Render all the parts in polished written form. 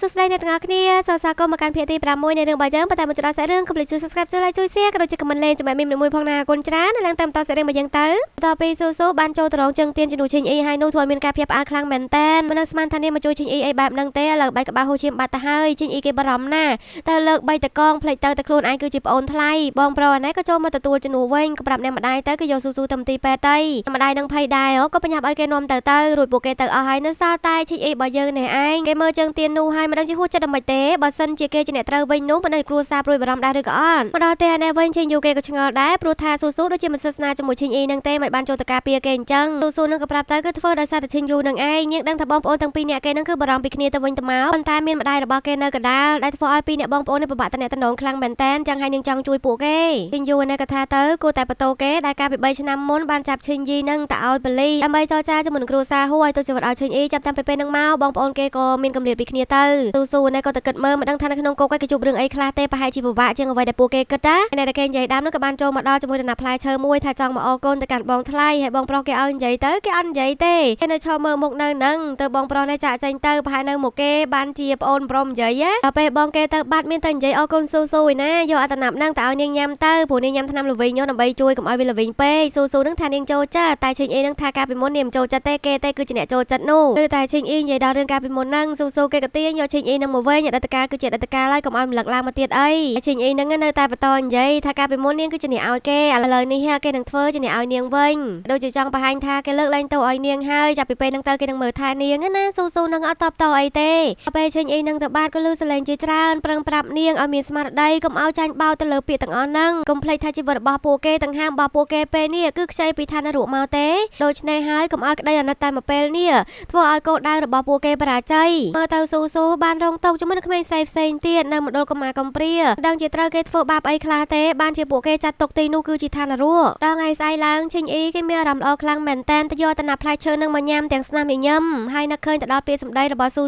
សួស្តីអ្នកទាំងអស់គ្នាសូមស្វាគមន៍មកកាន់ភាគទី6នៃរឿងបាយយើងប៉ុន្តែមកចរាចររឿងកុំភ្លេចជួយ Subscribe ជួយ Like ជួយ Share ក៏ដូចជា Comment លេងជាមួយមីមមួយផងណាគុណច្រើនឡើងតាមតសារឿងបាយយើងទៅបន្ទាប់ពីស៊ូបានចូលទៅរងជើងទៀនជំនួសឈិញអ៊ីហើយនោះធ្វើឲ្យមានការភ័យផ្អើលខ្លាំងមែនតើមិននឹកស្មានថានេះមកជួយឈិញអ៊ីអីបែបហ្នឹងទេឥឡូវបែកក្បាលហូរឈាមបាត់ទៅហើយឈិញអ៊ីគេបារម្ភណាស់ទៅលើកបីតកងផ្លេចទៅខ្លួនឯងគឺជាប្អូនថ្លៃបងប្រុសអានេះក៏ចូលមកទទួលជំនួសវិញក៏ប្រាប់អ្នកម្ដាយទៅគឺយកស៊ូទៅមន្ទីរពេទ្យទៅម្ដាយនឹងភ័យដែរក៏បញ្ញាប់ឲ្យគេនាំទៅរួចពួកគេទៅអស់ហើយនៅសល់តែឈិញអ៊ីរបស់យើងនេះឯងគេមើលជើងទៀននោះហើយមិនដឹងជាហួសចិត្តដល់មិនទេបើសិនជាគេជាអ្នកត្រូវវិញនោះមិនដឹងគ្រួសារព្រួយបារម្ភដែរឬក៏អត់មកដល់តែអានេះវិញឈិញយូគេក៏ឆ្ងល់ដែរព្រោះថាស៊ូដូចជាមិនសិស្សស្នាជាមួយឈិញអ៊ីនឹងទេមិនបានចូលទៅការពារគេអញ្ចឹងស៊ូនឹងក៏ប្រាប់ទៅគឺធ្វើដោយសារតែឈិញយូនឹងឯងនាងដឹងថាបងប្អូនទាំងពីរនាក់គេនឹងគឺបារម្ភពីគ្នាទៅវិញទៅមកប៉ុន្តែមានម្ដាយរបស់គេនៅកណ្ដាលដែលធ្វើឲ្យពីរអ្នកបងប្អូននេះពិបាកតំណែងខ្លាំងមែនតើចឹងហើយនាងចង់ជួយពួកគេឈិញយូនេះក៏ថាទៅគួរតែបន្ទោគេដែលកាលពី3ឆ្នាំមុនបានចាប់ឈិញយីនឹងទៅឲ្យប៉ូលីសដើម្បីចរចាជាមួយនឹងគ្រួសារហួរឲ្យទៅជីវិតឲ្យឈិញអ៊ីចាប់តាំងពីពេលហ្នឹងមកបងប្អូនគេក៏មានកម្រិតពីគ្នាទៅស៊ូនេះក៏ទៅគិតមើលមិនដឹងថានៅក្នុងគុកគេជួបរឿងអីខ្លះទេប្រហែលជាពិបាកជាងអ្វីដែលពួកគេគិតតាអ្នកដែលគេនិយាយដើមនោះក៏បានចូលមកដល់ជាមួយនឹងផ្លែឈើមួយថាចង់មកអរគុណទៅកាន់បងថ្លៃហើយបងប្រុសគេឲ្យនិយាយទៅគេអត់និយាយទេគេនៅឈរមើលមុខនៅហ្នឹងទៅបងប្រុសនេះចាក់ចេញទៅប្រហែលនៅមកគេបានជាប្អូនប្រុសនិយាយដល់ពេលបងគេទៅបាត់មានទៅនិយាយអរគុណស៊ូឯណាយកអត្តន័ព្ទហ្នឹងទៅឲ្យនាងញ៉ាំទៅព្រោះនាងញ៉ាំថ្នាំល្វីងដើម្បីជួយកុំឲ្យវាល្វីងពេកស៊ូនឹងថានាងចូលចិត្តតែឈិញអ៊ីនឹងថាការពីមុននាងមិនចូលចិត្តទេគេទេគឺជាអ្នកចូលចិត្តនោះគឺតែឈិញអ៊ីនិយាយដល់រឿងការពីមុនហ្នឹងស៊ូគេក៏ទាញយកឈិញអ៊ីនឹងមកវិញអតីតកាលគឺជាអតីតកាលហើយកុំឲ្យរំលឹកឡើងមកទៀតអីឈិញអ៊ីនឹងនៅតែបន្តនិយាយថាការពីមុននាងគឺជាអ្នកឲ្យគេឥឡូវនេះគេនឹងធ្វើជាអ្នកឲ្យនាងវិញដូចជាចង់បង្ហាញថាគេលើកលែងទោសឲ្យនាងហើយចាប់ពីពេលហ្នឹងទៅគេនឹងមើលថែនាងណាស៊ូនឹងអត់តបតអីទេដល់ពេលឈិញអ៊ីនឹងទៅបាតក៏លឺសលេងជាច្រើនប្រឹងប្រាប់នាងឲ្យមានស្មារតីកុំឲ្យចាញ់បោកទៅលើពាក្យទាំងអស់ហ្នឹងកុំភ្លេចថាជីវិតរបស់ពួកគេទាំងហាមរបស់ពួកគេពេលនេះគឺខ្ចីពីឋានៈរੂមកទេដូច្នេះហើយកុំឲ្យក្តីអាណិតតែមួយពេលនេះធ្វើឲ្យគោលដៅរបស់ពួកគេបរាជ័យមើលទៅស៊ូបានរងទុកជាមួយនឹងក្មេងស្រីផ្សេងទៀតនៅមណ្ឌលកម្មាកំព្រាដឹងជាត្រូវគេធ្វើបាបអីខ្លះទេបានជាពួកគេចាត់ទុកទីនោះគឺជាឋានៈរੂដល់ថ្ងៃស្អែកឡើងឈិញអ៊ីគេមានអារម្មណ៍ល្អខ្លាំងមែនតែនទៅយកតំណាផ្លែឈើនឹងមកញ៉ាំទាំងស្នាមញញឹមហើយនឹកឃើញទៅដល់ពាក្យសម្ដីរបស់ស៊ូ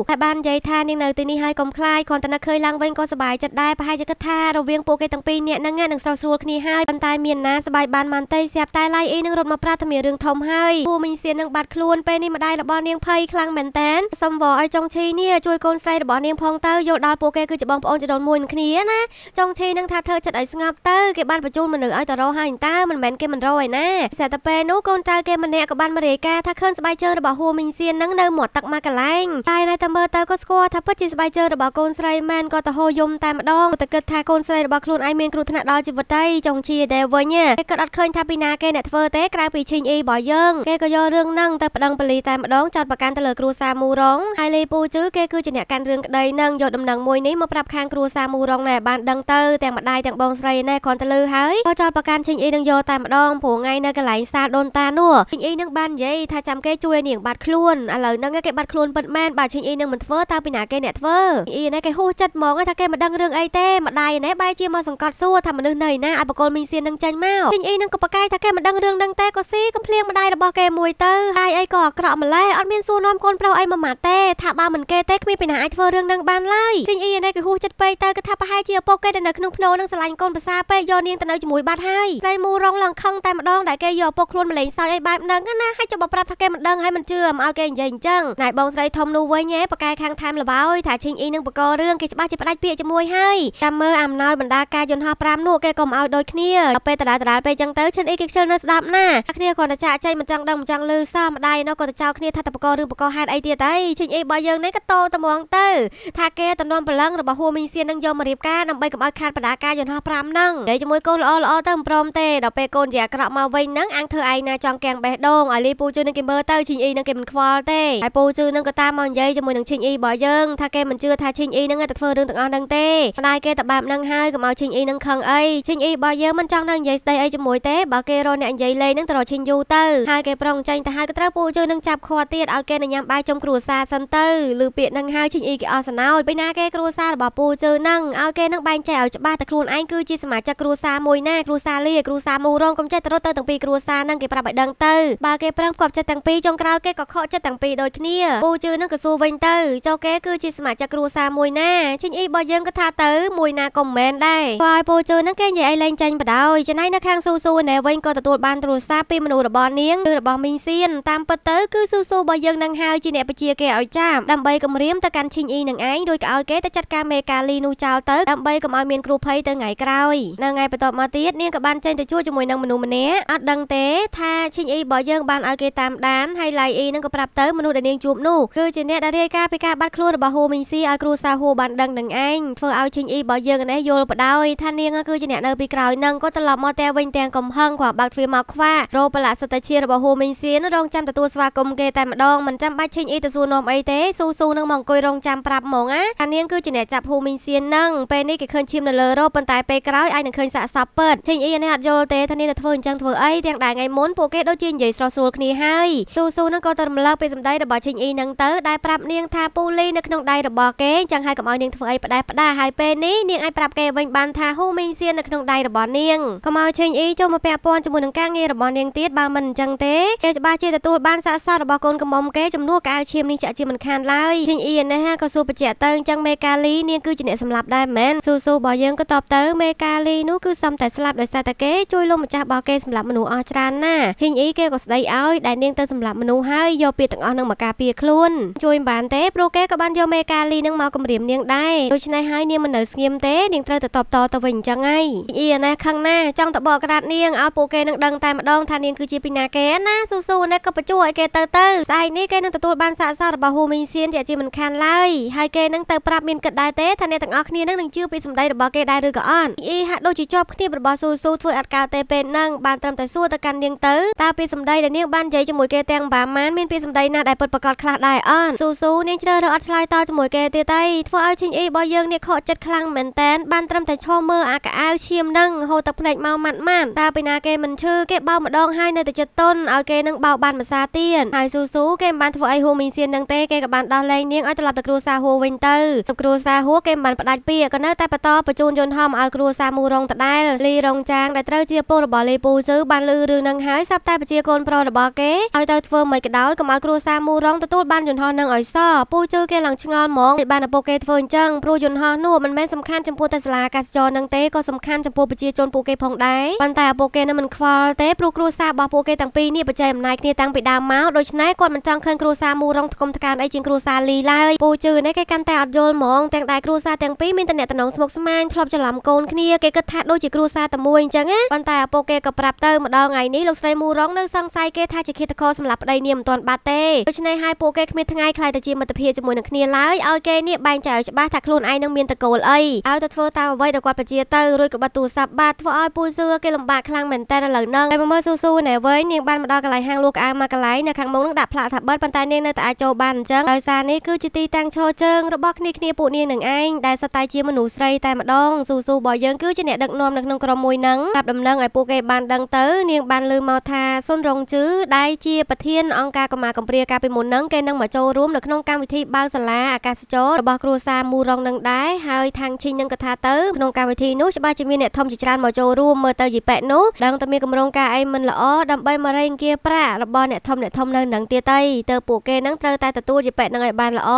ហើយបាននិយាយថានាងនៅទីនេះហើយកុំខ្លាចគ្រាន់តែនឹកឃើញឡើងវិញក៏សប្បាយចិត្តដែរប្រហែលជាគិតថារវាងពួកគេទាំងពីរនាក់នឹងស្រស់ស្រួលគ្នាហើយប៉ុន្តែមានណាសប្បាយបានបានទេស្រាប់តែឡៃអ៊ីនឹងរត់មកប្រាថ្នារឿងធំហើយពូមីងសៀននឹងបាត់ខ្លួនពេលនេះម្ដាយរបស់នាងភ័យខ្លាំងមែនតែនសុំវល់ឲ្យចុងឈីនេះជួយកូនស្រីរបស់នាងផងទៅយល់ដល់ពួកគេគឺជាបងប្អូនជីដូនមួយនឹងគ្នាណាចុងឈីនឹងថាធ្វើចិត្តឲ្យស្ងប់ទៅគេបានបញ្ជូនមនុស្សឲ្យទៅរកហើយតើមិនមែនគេមិនរកឯណាស្រាប់តែពេលនោះកូនចៅគេម្នាក់ក៏បានមករាយការណ៍ថាឃើញស្បែកជើងរបស់ហួរមីងសៀននឹងនៅមាត់ទឹកមួយកន្លែងតែនៅតែមើលទៅក៏ស្គាល់ថាពិតជាស្បែកជើងរបស់កូនស្រីមែនក៏ទៅហូរយំតែម្ដងតែគិតថាកូនស្រីរបស់ខ្លួនឯងមានគ្រោះថ្នាក់ដល់ជីវិតទេចុងឈីដែរវិញគេក៏អត់ឃើញថាពីណាគេអ្នកធ្វើទេក្រៅពីឈិញអ៊ីរបស់យើងគេក៏យករឿងហ្នឹងទៅប្តឹងប៉ូលីសតែម្ដងចោទប្រកាន់ទៅលើគ្រួសារមូរងហើយលីពូជឺគេគឺជាអ្នកកាន់រឿងក្តីនឹងយកដំណឹងមួយនេះមកប្រាប់ខាងគ្រួសារមូរងណែបានដឹងទៅទាំងម្ដាយទាំងបងស្រីណែគ្រាន់តែលឺហើយក៏ចោទប្រកាន់ឈិញអ៊ីនឹងយកតែម្ដងព្រោះថ្ងៃនៅកន្លែងសាលដូនតានោះឈិញអ៊ីនឹងបាននិយាយថាចាំគេជួយនាងបាត់ខ្លួនឥឡូវហ្នឹងគេបាត់ខ្លួនពិតមែនបើឈិញអ៊ីនឹងមិនធ្វើតើពីណាគេអ្នកធ្វើអ៊ីណែគេហួសចិត្តហ្មងថាគេមិនដឹងរឿងអីទេម្ដាយណែបែរជាមកសង្កត់សួរថាមនុស្សនៅណាឲ្យបកលមីងសៀននឹងចាញ់មកឈិញអ៊ីនឹងក៏ប្រកែកថាគេមិនដឹងរឿងហ្នឹងទេក៏ស៊ីកំភ្លៀងម្ដាយរបស់គេមួយទៅហើយអីក៏អាក្រក់ម្ល៉េះអត់មានសួរនាំកូនប្រុសអីមួយម៉ាត់ទេថាបើមិនគេទេគ្មានពីណាអាចធ្វើរឿងហ្នឹងបានឡើយឈិញអ៊ីណែគេហួសចិត្តពេកទៅគេថាប្រហែលជាឪពុកគេនៅក្នុងភ្នោនឹងស្រឡាញ់កូនប្រសាពេកយកនាងទៅនៅជាមួយបាត់ហើយស្រីមូរងឡើងខឹងតែម្ដងដែលគេយកឪពុកខ្លួនម្លេងសើចអីបែបហ្នឹងណាហើយចុះបើប្រាប់ថាគេមិនដឹងហើយមិនជឿមកឲ្យគេនិយាយអញ្ចឹងណែបងស្រីធំនោះវិញប្រកែកខាងថែមលបោយថាឈិញអ៊ីនឹងបកករឿងគេច្បាស់ជាផ្ដាច់ពាក្យជាមួយហើយតាមមើលអំណោយបណ្ដាការយន្តហោះ5នោះគេក៏មកឲ្យដូចគ្នាដល់ពេលដដែលពេលចឹងទៅឈិនអ៊ីគេខ្ជិលនៅស្ដាប់ណាគ្នាគាត់តែចាក់ចៃមិនចង់ដឹងមិនចង់លឺសោះម្ដាយនោះក៏ទៅចោលគ្នាថាតបករឿងបកហេតុអីទៀតអីឈិញអ៊ីរបស់យើងនេះក៏តតែហ្មងទៅថាគេតំណំប្រឡឹងរបស់ហួរមីងសៀននឹងយកមករៀបការដើម្បីកុំឲ្យខាតបណ្ដាការយន្តហោះ5ហ្នឹងនិយាយជាមួយកូនល្អទៅមិនព្រមទេដល់ពេលកូនជាអាក្រក់មកវិញហ្នឹងអាំងធ្វើឯងណាចង់កៀងបេះដូងឲ្យលីពូជឿនឹងគេមើលទៅឈិញអ៊ីនឹងគេមិនខ្វល់ទេហើយពូជឿនឹងក៏តាមមកនិយាយជាមួយនឹងឈិញអ៊ីរបស់យើងថាគេមិនជឿថាឈិញអ៊ីនឹងតែធ្វើរឿងទាំងអស់ហ្នឹងទេម្ដាយគេតែបែបហ្នឹងហើយកុំឲ្យឈិញអ៊ីនឹងខឹងអីឈិញអ៊ីរបស់យើងមិនចង់នឹងនិយាយស្ដីអីជាមួយទេបើគេរកអ្នកនិយាយលេងហ្នឹងទៅរកឈិញយូទៅហើយគេប្រងចាញ់ទៅហើយក៏ត្រូវពូជឿនឹងចាប់ខត់ទៀតឲ្យគេញ៉ាំបាយចំគ្រួសារសិនទៅឬពាក្យហ្នឹងហើយឈិញអ៊ីគេអស់សណោចពីណាគេគ្រួសាររបស់ពូជឿនឹងឲ្យគេនឹងបែងចែកឲ្យច្បាស់តែខ្លួនឯងគឺជាសមាជិកគ្រួសារមួយណាគ្រួសារលីគ្រួសារមូរងកុំចេះទៅរត់ទៅទាំងពីរគ្រួសារហ្នឹងគេប្រាប់ឲ្យដឹងទៅបើគេប្រឹងផ្គប់ចិត្តទាំងពីរចុងក្រោយគេក៏ខកចិត្តទាំងពីរដូចគ្នាពូជឿនឹងក៏សួរវិញទៅចុះគេគឺជាសមាជិកគ្រួសារមួយណាឈិញអ៊ីរបស់យើងក៏ថាទៅមួយណាក៏មិនមែនដែរបើឲ្យពូជឿនឹងគេនិយាយឲ្យលេងចាញ់បដ យចំណែកនៅខាងស៊ូណែវិញក៏ទទួលបានទូរស័ព្ទពីមនុស្សរបស់នាងគឺរបស់មីងសៀនតាមពិតទៅគឺស៊ូរបស់យើងនឹងហៅជាអ្នកបញ្ជាគេឲ្យចាប់ដើម្បីគម្រាម មទៅកាន់ឈីងអ៊ីនឹងឯងរួចក៏ឲ្យគេទៅចាត់ការមេកាលីនោះចោលទៅដើម្បីកុំឲ្យមានគ្រូភ័យទៅថ្ងៃក្រោយនៅថ្ងៃបន្ទាប់មកទៀតនាងក៏បានចេញទៅជួបជាមួយនឹងមនុស្សម្នាក់អត់ដឹងទេថាឈីងអ៊ីរបស់យើងបានឲ្យគេតាមដានហើយឡៃអ៊ីនឹងក៏ប្រាប់ទៅមនុស្សដែលនាងជួបនោះគឺជាអ្នកដែលរាយការណ៍ពីការបាត់ខ្លួនរបស់ហ៊ូមីងស៊ីឲ្យគ្រូសាហ៊ូបានដឹងនឹងឯងធ្វើឲ្យឈីងអ៊ីរបស់យើងនេះយល់បដ ដោយថានាងគឺជាអ្នកនៅពីក្រោយនឹងក៏ត្រឡប់មកតែវិញទាំងកំហឹងគ្រាន់បើកទ្វារមកខ្វារោបលៈសតជារបស់ហ៊ូមីងសៀនរងចាំទទួលស្វាគមន៍គេតែម្ដងមិនចាំបាច់ឈិញអីទៅសួរនាំអីទេស៊ូនឹងមកអង្គុយរងចាំប្រាប់ហ្មងណាថានាងគឺជាអ្នកចាប់ហ៊ូមីងសៀននឹងពេលនេះគេឃើញឈាមនៅលើរោប៉ុន្តែពេលក្រោយអាចនឹងឃើញសាកសពពិតឈិញអីនេះអត់យល់ទេថានាងទៅធ្វើអញ្ចឹងធ្វើអីទាំងដែលថ្ងៃមុនពួកគេដូចជានិយាយស្រស់ស្រួលគ្នាហើយស៊ូនឹងក៏ទៅរំលឹកពីសម្ដីរបស់ឈិញអីនឹងទៅដែលប្រាប់នាងថាពូលីនៅក្នុងដៃរបស់គេអញ្ចឹងហើយកុំឲ្យនាងធ្វើអីផ្ដេសផ្ដាហើយពេលនេះនាងអាចប្រាប់គេវិញបានថាហ៊ូមីងសៀននៅក្នុងដៃរបស់នាងកុំឲ្យឈិញអីចូលមកពាក់ព័ន្ធជាមួយនឹងការងាររបស់នាងទៀតបើមិនអញ្ចឹងទេគេច្បាស់ជាទទួលបានសាកសពរបស់កូនកំមុំគេចំនួនកៅឈាមនេះចាក់ជាមិនខានឡើយឈិញអីណាក៏សួរបញ្ជាក់ទៅអញ្ចឹងមេកាលីនាងគឺជាអ្នកសម្លាប់ដែរមែនស៊ូរបស់យើងក៏តបទៅមេកាលីនោះគឺសំតែស្លាប់ដោយសារតែគេជួយលោកម្ចាស់របស់គេសម្លាប់មនុស្សអស់ច្រើនណាស់ហ៊ីងអ៊ីគេក៏ស្ដីឲ្យដែលនាងទៅសម្លាប់មនុស្សហើយយកពាក្យទាំងអស់នឹងមកការពារខ្លួនជួយមិនបានទេព្រោះគេក៏បានយកមេកាលីនឹងមកគំរាមនាងដែរដូច្នេះហើយនាងមិននៅស្ងៀមទេនាងត្រូវទៅតបតទៅវិញអញ្ចឹងហើយអ៊ីណាខឹងណាចង់ទៅបកក្រាតនាងឲ្យពួកគេនឹងដឹងតែម្ដងថានាងគឺជាពីណាគេណាស៊ូនេះក៏បញ្ជាឲ្យគេទៅស្អែកនេះគេនឹងទទួលបានសាកសពរបស់ហ៊ូមីងសៀនជាមិនខានឡើយហើយគេនឹងទៅប្រាប់មានគិតដែរទេថាអ្នកទាំងអស់គ្នានឹងជឿពីសម្ដីរបស់គេដែរឬក៏អត់អ៊ីហាក់ដូចជាជាប់គ្នារបស់ស៊ូធ្វើអត់កើតទេពេលហ្នឹងបានត្រឹមតែសួរទៅកាន់នាងទៅតើពីសម្ដីដែលនាងបាននិយាយជាមួយគេទាំងបាម៉ានមានពីសម្ដីណាដែលពិតប្រាកដខ្លះដែរអត់ស៊ូនាងជ្រើសរើសអត់ឆ្លើយតជាមួយគេទៀតទេធ្វើឲ្យឈិញអ៊ីរបស់យើងនេះខកចិត្តខ្លាំងមែនតែនបានត្រឹមតែឈរមើលអាកៅឈាមនឹងហូរទឹកភ្នែកមកម៉ាត់តើពីណាគេមិនឈឺគេបោកម្ដងហើយនៅតែចិត្តតុនឲ្យគេនឹងបោបានភាសាទៀតហើយស៊ូគេមិនបានធ្វើអីហ៊ូមីងសៀននឹងទេគេក៏បានដោះលែងនាងឲ្យត្រឡប់ទៅគ្រួសារហ៊ូវិញទៅគ្រួសារហ៊ូគេមិនបានផ្ដាច់ពីក៏នៅតែបន្តបញ្ជូនយន្តហោះឲ្យគ្រួសារមូរងដដែលលីរងចាងដែលត្រូវជាពលរបស់លីពូស៊ឺបានលឺរឿងនឹងហើយសាប់តែបញ្ជាកូនប្រុសរបស់គេឲ្យទៅធ្វើមិនក៏ដោយកុំឲ្យគ្រួសារមូរងទទួលបានយន្តហោះនឹងឲ្យសពូជឺគេឡើងឆ្ងល់ហ្មងពីបានឪពុកគេធ្វើអញ្ចឹងព្រោះយន្តហោះនោះមិនមែនសំខាន់ចំពោះតែសាលាអាកាសចរនឹងទេក៏សំខាន់ចំពោះប្រជាជនពួកគេផងដែរប៉ុន្តែឪពុកគេនឹងមិនខ្វល់ទេព្រោះគ្រួសាររបស់ពួកគេទាំងពីរនេះបច្ចេកអំណាចគ្នាតាំងពីដើមមកដូច្នេះគាត់មិនចង់ឃើញគ្រួសារមូរងថ្កុំថ្កើងអីជាងគ្រួសារលីឡើយពូជឺនេះគេកាន់តែអត់យល់ហ្មងទាំងដែលគ្រួសារទាំងពីរមានតែអ្នកតំណងស្មុគស្មាញធ្លាប់ច្រឡំកូនគ្នាគេគិតថាដូចជាគ្រួសារតែមួយអញ្ចឹងណាប៉ុន្តែឪពុកគេក៏ប្រាប់ទៅម្ដងថ្ងៃនេះលោកស្រីមូរងនៅសង្ស័យគេថាជាឃាតករសម្រាប់ប្តីនាងមិនទាន់បាត់ទេដូច្នេះហើយពួកគេគ្មានថ្ងៃខ្លាយទៅជាមិត្តភាពជាមួយនឹងគ្នាឡើយឲ្យគេនេះបែងចែកឲ្យច្បាស់ថាខ្លួនឯងនឹងមានតកូលអីឲ្យទៅធ្វើតាមអ្វីដែលគាត់បញ្ជាទៅរួចក៏បាត់ទូរស័ព្ទបាត់ធ្វើឲ្យពូស៊ឺគេលំបាកខ្លាំងមែនតើឥឡូវហ្នឹងហើយមើលស៊ូណែវិញនាងបានមកដល់កន្លែងហាងលក់អាវមកកន្លែងនៅខាងមុខនឹងដាក់ផ្លាកថាបិទប៉ុន្តែនាងនៅតែអាចចូលបានអញ្ចឹងដោយសារនេះគឺជាទីតាំងឈរជើងរបស់គ្នាពួកនាងនឹងឯងដែលសតែជាមនុស្សស្រីតែម្ដងស៊ូរបស់យើងគឺជាអ្នកដឹកនាំនៅក្នុងក្រុមមួយហ្នឹងប្រាប់ដំណឹងឲ្យពួកគេបានដឹងទៅនាងបានលើមកថាសុនរងជឺដែលជាប្រធានអង្គការកម្មាកំព្រាកាលពីមុនហ្នឹងគេនឹងមកចូលរួមនៅក្នុងកម្មវិធីបើកសាលាអាកាសចររបស់គ្រួសារមូរងនឹងដែរហើយខាងឈីងនឹងក៏ថាទៅក្នុងកម្មវិធីនោះច្បាស់ជាមានអ្នកធំជាច្រើនមកចូលរួមមើលទៅជាប៉ែកនោះដឹងតែមានកម្រងការអីមិនល្អដើម្បីមករែងគៀប្រាក់របស់អ្នកធំនៅនឹងទៀតទៅពួកគេនឹងត្រូវតែទទួលជាប៉ែកនឹងឲ្យបានល្អ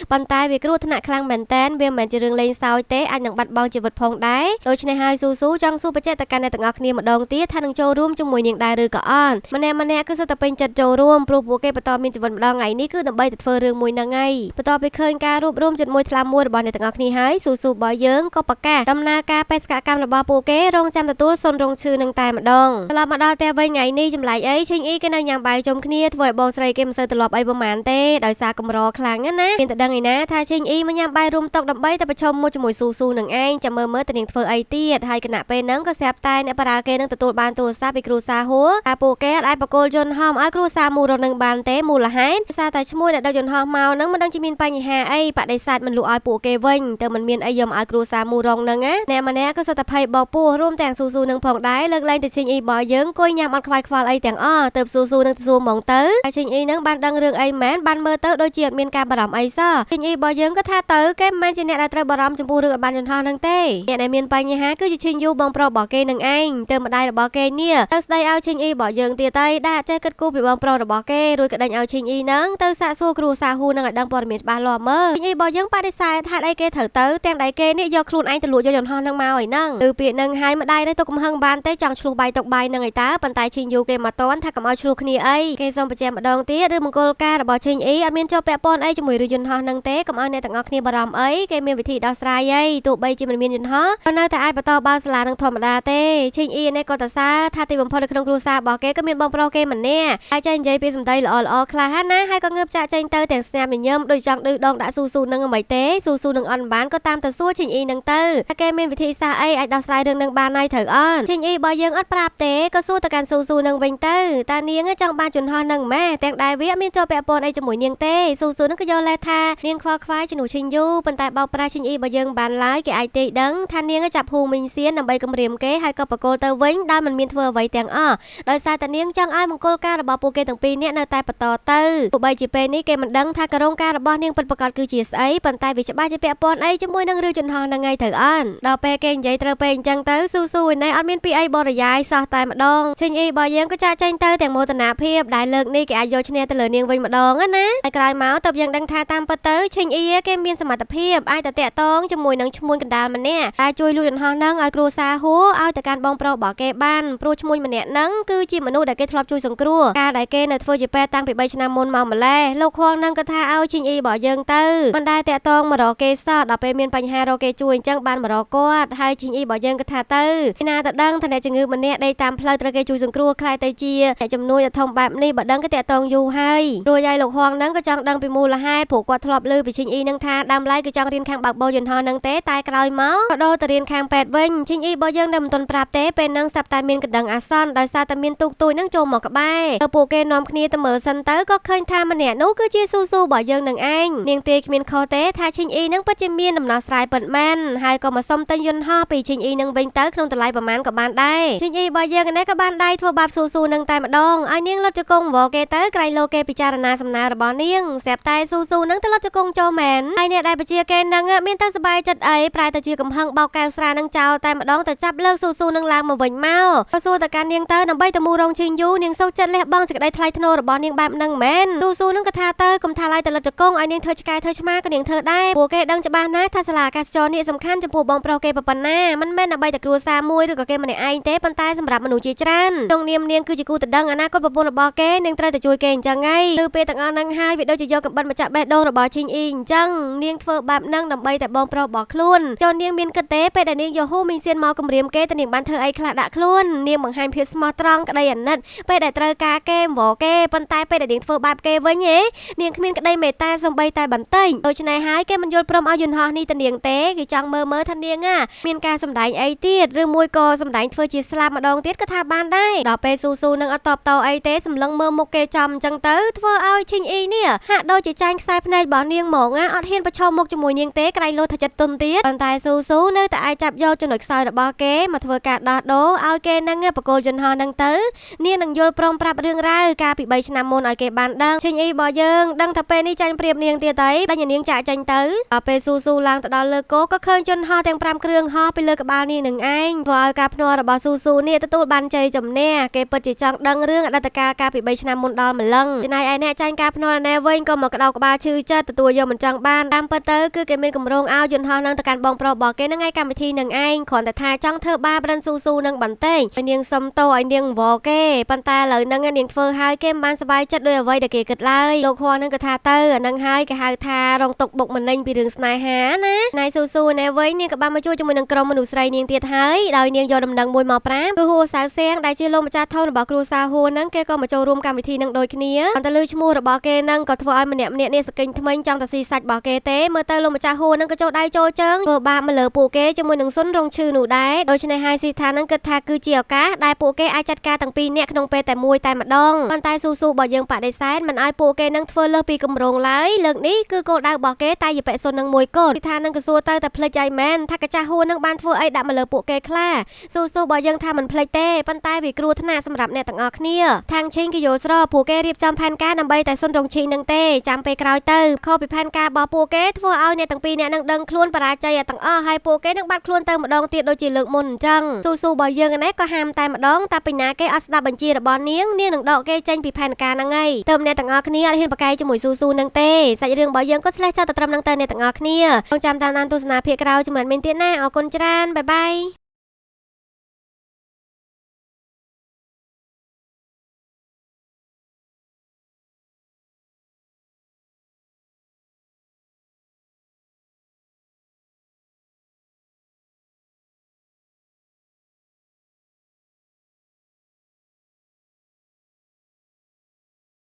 ប៉ុន្តែវាគ្រោះថ្នាក់ខ្លាំងមែនតែនវាមិនមែនជារឿងលេងសើចទេអាចនឹងបាត់បង់ជីវិតផងដែរដូច្នេះហើយស៊ូចង់សួរបញ្ជាក់ទៅកាន់អ្នកទាំងអស់គ្នាម្ដងទៀតថានឹងចូលរួមជាមួយនាងដែរឬក៏អត់ម្នាក់គឺសុទ្ធតែពេញចិត្តចូលរួមព្រោះពួកគេបន្តមានជីវិតម្ដងថ្ងៃនេះគឺដើម្បីទៅធ្វើរឿងមួយហ្នឹងហើយបន្ទាប់ពីឃើញការរួបរวมចិត្តមួយថ្លាមួយរបស់អ្នកទាំងអស់គ្នាហើយស៊ូរបស់យើងក៏ប្រកាសដំណើរការបេសកកម្មរបស់ពួកគេរងចាំទទួលសុនរងឈឺនឹងតែម្ដងត្រឡប់មកដល់ផ្ទះវិញថ្ងៃនេះចម្លែកអីឈិញអ៊ីគេនៅញ៉ាំបាយជុំគ្នាធ្វើឲ្យបងស្រីគេមិនសូវត្រឡប់អីប្រហែលទេដោយសារកម្រខ្លាំងណាមានតែដឹងឯណាថាឈិញអ៊ីមកញ៉ាំបាយរួមតុដើម្បីតែប្រឈមមុខជាមួយស៊ូនឹងឯងចាំមើលទៅនាងធ្វើអីទៀតហើយគណៈពេលហ្នឹងក៏ស្រាប់តែអ្នកបារ៉ាគេនឹងទទួលបានទូរស័ព្ទពីគ្រូសាហួរថាពួកគេអាចបកគលយន្តហោះឲ្យគ្រូសាមូរងនឹងបានទេមូលហេតុដោយសារតែឈ្មោះអ្នកដឹកយន្តហោះមកនឹងមិនដឹងជាមានបញ្ហាអីបដិសេធមិនលក់ឲ្យពួកគេវិញទៅមិនមានអីយំឲ្យគ្រូសាមូរងនឹងណាអ្នកម្នាក់ក៏សុទ្ធតែភ័យបោកពោះរួមទាំងស៊ូនឹងផងដែរលើកលែងទៅឈិញអ៊ីរបស់យើងគួយញ៉ាំអត់ខ្វាយខ្វល់អីទាំងអស់ទៅស៊ូនឹងទៅសួរហ្មងទៅហើយឈិញអ៊ីនឹងបានដឹងរឿងអីមែនបានមើលទៅដូចជាអត់មានការបារម្ភអីសោះឈិញអ៊ីរបស់យើងក៏ថាទៅគេមិនមែនជាអ្នកដែលត្រូវបារម្ភចំពោះរឿងអត់បានយន្តហោះនឹងទេអ្នកដែលមានបញ្ហាគឺជាឈិញយូបងប្រុសរបស់គេនឹងឯងទៅម្ដាយរបស់គេនេះទៅស្ដីឲ្យឈិញអ៊ីរបស់យើងទៀតតែដែលចេះគិតគូរពីបងប្រុសរបស់គេរួចក៏ដេញឲ្យឈិញអ៊ីនឹងទៅសាកសួរគ្រូសាហ៊ូនឹងឲ្យដឹងព័ត៌មានច្បាស់លាស់មើលឈិញអ៊ីរបស់យើងបដិសេធថាអីគេត្រូវទៅទាំងដៃគេនេះយកខ្លួនឯងទៅលួចយកយន្តហោះនឹងមកឲ្យហ្នឹងគឺពាក្យនឹងឲ្យម្ដាយនេះទុកកំហឹងបានទេចង់ឆ្លោះបាយទុកបាយនឹងឲ្យតើប៉ុន្តែឈិញយូគេមកតន់ថាកុំឲ្យឆ្លោះគ្នាអីគេសូមបញ្ជាក់ម្ដងទៀតឬមង្គលការរបស់ឈិញអ៊ីអត់មានជាប់ពាក់ព័ន្ធអីជាមួយ ឬយន្តហោះនឹងទេកុំឲ្យអ្នកទាំងអស់គ្នាបារម្ភអីគេមានវិធីដោះស្រាយអីទោះបីជាមិនមានយន្តហោះក៏នៅតែអាចបន្តបើកសាលានឹងធម្មតាទេឈិញអ៊ីនេះក៏តសើថាទីបំផុតនៅក្នុងគ្រួសាររបស់គេក៏មានបងប្រុសគេម្នាក់ហើយចេះនិយាយពីសម្ដីល្អៗខ្លះណាហើយក៏ងើបចាក់ចេញទៅទាំងស្ញាប់ញញឹមដូចចង់ឌឺដងដាក់ស៊ូនឹងមិនទេស៊ូនឹងអត់បានក៏តាមទៅសួរឈិញអ៊ីនឹងទៅថាគេមានវិធីសាស្ត្រអីអាចដោះស្រាយរឿងនឹងបានហើយត្រូវអត់ឈិញអ៊ីរបស់យើងអត់ប្រាប់ទេក៏សួរទៅកាន់ស៊ូនឹងវិញទៅតានាងចង់បានយន្តហោះនឹងម៉ែទាំងដែរវាមានចូលពាក់ព័ន្ធអីជាមួយនាងទេស៊ូនឹងក៏យកលេសថានាងខ្វល់ខ្វាយជំនួសឈិញយូប៉ុន្តែបោកប្រាស់ឈិញអ៊ីរបស់យើងបានឡើយគេអាចទេដឹងថានាងចាប់ហ៊ូមីងសៀនដើម្បីគំរាមគេហើយក៏បកគោលទៅវិញដោយមិនមានធ្វើអ្វីទាំងអស់ដោយសារតែនាងចង់ឲ្យមង្គលការរបស់ពួកគេទាំងពីរនាក់នៅតែបន្តទៅទោះបីជាពេលនេះគេមិនដឹងថាករងការរបស់នាងពិតប្រាកដគឺជាស្អីប៉ុន្តែវាច្បាស់ជាពាក់ព័ន្ធអីជាមួយនឹងរឿងយន្តហោះនឹងថ្ងៃត្រូវអន់ដល់ពេលគេនិយាយត្រូវពេលអញ្ចឹងទៅស៊ូឯណៃអត់មានពីអីបរិយាយសោះតែម្ដងឈិញអ៊ីរបស់យើងក៏ចាក់ចេញទៅទាំងមោទនភាពដែលលើកនេះគេអាចយកឈ្នះទៅលើនាងវិញម្ដងណាហើយក្រោយមកតើយើងដឹងថាតាមពិតទៅឈិញអ៊ីគេមានសមត្ថភាពអាចទៅតាក់ទងជាមួយនឹងឈ្មួញកណ្ដាលម្នាក់ដែលជួយលួចយន្តហោះនឹងឲ្យគ្រួសារហួរឲ្យទៅកាន់បងប្រុសរបស់គេបានព្រោះឈ្មួញម្នាក់ហ្នឹងគឺជាមនុស្សដែលគេធ្លាប់ជួយសង្គ្រោះការដែលគេនៅធ្វើជាពេទ្យតាំងពី3ឆ្នាំមុនមកម្លេះលោកខួងនឹងក៏ថាឲ្យឈិញអ៊ីរបស់យើងទៅមិនដែលតាក់ទងមករកគេសោះដល់ពេលមានបញ្ហារកគេជួយអញ្ចឹងបានមករកគាត់ហើយឈិញអ៊ីរបស់យើងក៏ថាទៅឯណាទៅដឹងថាអ្នកជំងឺម្នាក់ដេកតាមផ្លូវត្រូវគេជួយសង្គ្រោះខ្លាចទៅជាអ្នកជំនួយដ៏ធំបែបនេះបើដឹងគេតាក់ទងយូរហើយរួចហើយលោកខួងនឹងក៏ចង់ដឹងពីមូលហេតុព្រោះគាត់ធ្លាប់ឮពីឈិញអ៊ីនឹងថាដើមឡើយគឺចង់រៀនខាងបើកបរយន្តហោះនឹងទេតែក្រោយមកក៏ដូរទៅរៀនខាងពេទ្យវិញឈិញអ៊ីរបស់យើងដែលមិនទាន់ប្រាប់ទេពេលហ្នឹងស្រាប់តែមានកណ្ដឹងអាសន្នដោយសារតែមានទូកទួយនឹងចូលមកក្បែរទៅពួកគេនាំគ្នាទៅមើលសិនទៅក៏ឃើញថាម្នាក់នោះគឺជាស៊ូរបស់យើងនឹងឯងនាងទេគ្មានខុសទេថាឈិញអ៊ីនឹងពិតជាមានដំណោះស្រាយពិតមែនហើយក៏មកសុំទិញយន្តហោះពីឈិញអ៊ីនឹងវិញទៅក្នុងតម្លៃប្រមាណក៏បានដែរឈិញអ៊ីរបស់យើងនេះក៏បានដៃធ្វើបាបស៊ូនឹងតែម្ដងឲ្យនាងលុតជង្គង់វគេទៅក្រៃលោគេពិចារណាសំណើរបស់នាងស្រាប់តែស៊ូនឹងទៅលុតជង្គង់ចូលមែនហើយអ្នកដែលបជាគេនឹងមានទៅសប្បាយចិត្តអីប្រែទៅជាកំហឹងបោកកែវស្រានឹងចោលតែម្ដងទៅចាប់លើកស៊ូនឹងឡើងមកវិញមកក៏សួរទៅកាន់នាងទៅដើម្បីទៅមូរងឈិញយូនាងសោកចិត្តលះបង់សេចក្តីថ្លៃថ្នូររបស់នាងបែបហ្នឹងមែនស៊ូនឹងក៏ថាទៅកុំថាឡើយទៅលុតជង្គង់ឲ្យនាងធ្វើឆ្កែធ្វើឆ្មាក៏នាងធ្វើដែរពួកគេដឹងច្បាស់ណាស់ថាសាលាអាកាសចរនេះសំខាន់ចំពោះបងប្រុសគេប៉ុណ្ណាមិនមែនដើម្បីតែគ្រួសារមួយឬក៏គេម្នាក់ឯងទេប៉ុន្តែសម្រាប់មនុស្សជាច្រើនក្នុងនាមនាងគឺជាគូតដឹងអនាគតប្រពន្ធរបស់គេនាងត្រូវតែជួយគេអញ្ចឹងហើយលើពេលទាំងអស់ហ្នឹងហើយវាដូចជាយកកំបិតមកចាក់បេះដូងរបស់ឈិញអ៊ីអញ្ចឹងនាងធ្វើបែបហ្នឹងដើម្បីតែបងប្រុសរបស់ខ្លួនចូលនាងមានគិតទេពេលដែលនាងយកហ៊ូមីងសៀនមកគំរាមគេតែនាងបានធ្វើអីខ្លះដាក់ខ្លួននាងបង្ហាញភាពស្មោះត្រង់ក្តីអាណិតពេលដែលត្រូវការគេវល់គេប៉ុន្តែពេលដែលនាងធ្វើបែបគេវិញនាងគ្មានក្តីមេត្តាសូម្បីតែបន្តិចដូច្នេះហើយគេមិនយល់ព្រមឲ្យយន្តហោះនេះទៅនាងទេគេចង់មើលថានាងមានការសម្ដែងអីទៀតឬមួយក៏សម្ដែងធ្វើជាស្លាប់ម្ដងទៀតក៏ថាបានដែរដល់ពេលស៊ូនឹងអត់តបតអីទេសម្លឹងមើលមុខគេចំអញ្ចឹងទៅធ្វើឲ្យឈិញអ៊ីនេះហាក់ដូចជាចាញ់ខ្សែភ្នែករបស់នាងហ្មងអត់ហ៊ានប្រឈមមុខជាមួយនាងទេក្រៃលោថាចិត្តទុនទៀតប៉ុន្តែស៊ូនៅតែអាចចាប់យកចំណុចខ្សោយរបស់គេមកធ្វើការដោះដូរឲ្យគេនឹងបកគោលយន្តហោះនឹងទៅនាងនឹងយល់ព្រមប្រាប់រឿងរ៉ាវកាលពី3ឆ្នាំមុនឲ្យគេបានដឹងឈិញអ៊ីរបស់យើងដឹងថាពេលនេះចាញ់ព្រៀបនាងទៀតហើយដែលនាងចាក់ចេញទៅដល់ពេលស៊ូឡើងទៅដល់លើគោក៏ឃើញយន្តហោះទាំង5គ្រឿងហោះពីលើក្បាលនាងនឹងឯងធ្វើឲ្យការភ្នាល់របស់ស៊ូនេះទទួលបានជ័យជំនះគេពិតជាចង់ដឹងរឿងអតីតកាលកាលពី3ឆ្នាំមុនដល់ម្លឹងទីណៃឯអ្នកចាញ់ការភ្នាល់ណែវិញក៏មកក្តៅក្បាលឈឺចិត្តទទួលយកមិនចង់បានតាមពិតទៅគឺគេមានគម្រោងឲ្យយន្តហោះនឹងទៅកាន់បងប្រុសរបស់គេនឹងឯកម្មវិធីនឹងឯងគ្រាន់តែថាចង់ធ្វើបាបរិនស៊ូនឹងបន្តិចឲ្យនាងសុំទោសឲ្យនាងវល់គេប៉ុន្តែឥឡូវហ្នឹងនាងធ្វើឲ្យគេមិនបានសប្បាយចិត្តដោយអ្វីដែលគេគិតឡើយលោកខួរនឹងក៏ថាទៅអានឹងហើយគេហៅថារងទុកបុកម្នេញពីរឿងស្នេហាណាណៃស៊ូណែវិញនាងក៏បានមកជួយជាមួយនឹងក្រុមមនុស្សស្រីនាងទៀតហើយដោយនាងយកដំណឹងមួយមកប្រាប់គឺហួរសៅសៀងដែលជាលោកម្ចាស់ធំរបស់គ្រួសារហួរហ្នឹងគេក៏មកចូលរួមកម្មវិធីនឹងដូចគ្នាអន្តលឺឈ្មោះរបស់គេហ្នឹងក៏ធ្វើឲ្យម្នាក់នេះសកិញថ្មិញចង់ទៅស៊ីសាច់របស់គេទេមើលទៅលោកម្ចាស់ហួរហ្នឹងក៏ចូលដៃចូលជើងធ្វើបាបមកលើពួកគេជាមួយនឹងសុនរងឈឺនោះដែរដូច្នេះហើយស៊ីថាហ្នឹងគិតថាគឺជាឱកាសដែលពួកគេអាចចាត់ការទាំងពីរនាក់ក្នុងពេលតែមួយតែម្ដងប៉ុន្តែស៊ូរបស់យើងបដិសេធមិនឲ្យពួកគេនឹងធ្វើលើសពីគម្រោងឡើយលើកនេះគឺគោលដៅរបស់គេតែយបិសុននឹងមួយគត់ទីថានឹងក៏សួរទៅតែភ្លេចឲ្យមែនថាកាចាស់ហួរនឹងបានធ្វើអីដាក់មកលើពួកគេខ្លះស៊ូរបស់យើងថាមិនភ្លេចទេប៉ុន្តែវាគ្រោះថ្នាក់សម្រាប់អ្នកទាំងអស់គ្នាខាងឈិងគេយល់ស្របពួកគេរៀបចំផែនការដើម្បីតែសុនរងឈីនឹងទេចាំពេលក្រោយទៅខុសពីផែនការរបស់ពួកគេធ្វើឲ្យអ្នកទាំងពីរអ្នកនឹងដឹងខ្លួនបរាជ័យទាំងអស់ហើយពួកគេនឹងបាត់ខ្លួនទៅម្ដងទៀតដូចជាលើកមុនអញ្ចឹងស៊ូរបស់យើងនេះក៏ហាមតែម្ដងតែពីណាគេអត់ស្ដាប់បញ្ជារបស់នាងនឹងដកគេចេញពីផែនការហ្នឹងហើយទៅអ្នកទាំងអស់គ្នាអត់ហ៊ានប្រកែកជាមួយស៊ូនឹងទេសាច់រឿងរបស់យើងក៏ឆ្លេះចោលទៅត្រឹមហ្នឹងទៅអ្នកទាំងអស់គ្នាចងចាំតាមដានទស្សនាភាគក្រោយជាមួយមានទៀតណាអរគុណច្រើនបាយបាយ